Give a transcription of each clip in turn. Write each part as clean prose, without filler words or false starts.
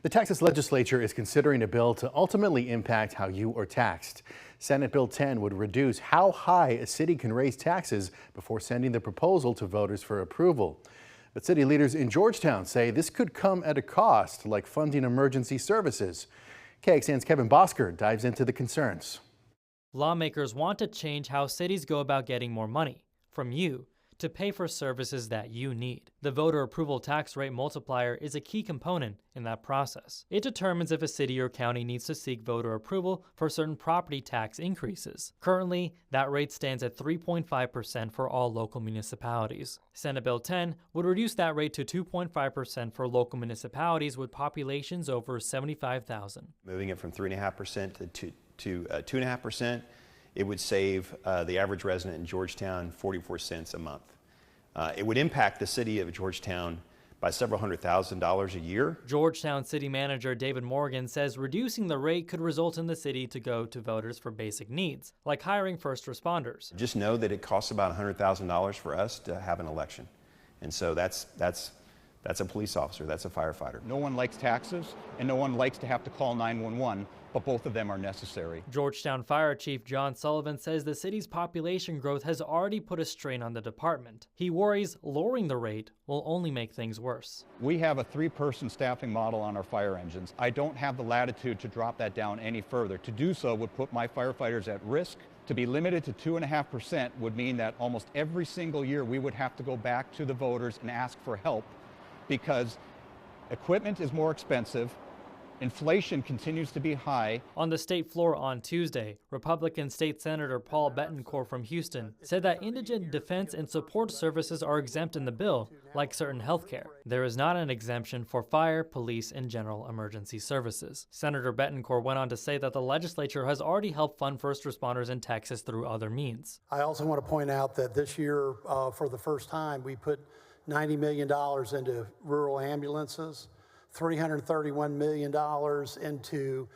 The Texas legislature is considering a bill to ultimately impact how you are taxed. Senate Bill 10 would reduce how high a city can raise taxes before sending the proposal to voters for approval. But city leaders in Georgetown say this could come at a cost, like funding emergency services. KXAN's Kevin Bosker dives into the concerns. Lawmakers want to change how cities go about getting more money from you to pay for services that you need. The voter approval tax rate multiplier is a key component in that process. It determines if a city or county needs to seek voter approval for certain property tax increases. Currently, that rate stands at 3.5% for all local municipalities. Senate Bill 10 would reduce that rate to 2.5% for local municipalities with populations over 75,000. Moving it from 3.5% to 2.5%, it would save the average resident in Georgetown 44 cents a month. It would impact the city of Georgetown by several $100,000 a year. Georgetown City Manager David Morgan says reducing the rate could result in the city to go to voters for basic needs, like hiring first responders. Just know that it costs about $100,000 for us to have an election. And so that's a police officer, that's a firefighter. No one likes taxes, and no one likes to have to call 911, but both of them are necessary. Georgetown Fire Chief John Sullivan says the city's population growth has already put a strain on the department. He worries lowering the rate will only make things worse. We have a 3-person staffing model on our fire engines. I don't have the latitude to drop that down any further. To do so would put my firefighters at risk. To be limited to 2.5% would mean that almost every single year we would have to go back to the voters and ask for help, because equipment is more expensive, inflation continues to be high. On the state floor on Tuesday, Republican State Senator Paul Bettencourt from Houston said that indigent defense and support services are exempt in the bill, like certain health care. There is not an exemption for fire, police, and general emergency services. Senator Bettencourt went on to say that the legislature has already helped fund first responders in Texas through other means. I also want to point out that this year, for the first time, we put $90 million into rural ambulances, $331 million into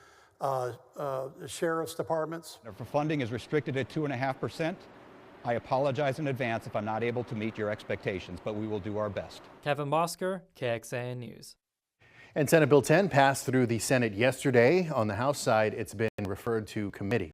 sheriff's departments. If funding is restricted at 2.5%, I apologize in advance if I'm not able to meet your expectations, but we will do our best. Kevin Bosker, KXAN News. And Senate Bill 10 passed through the Senate yesterday. On the House side, it's been referred to committee.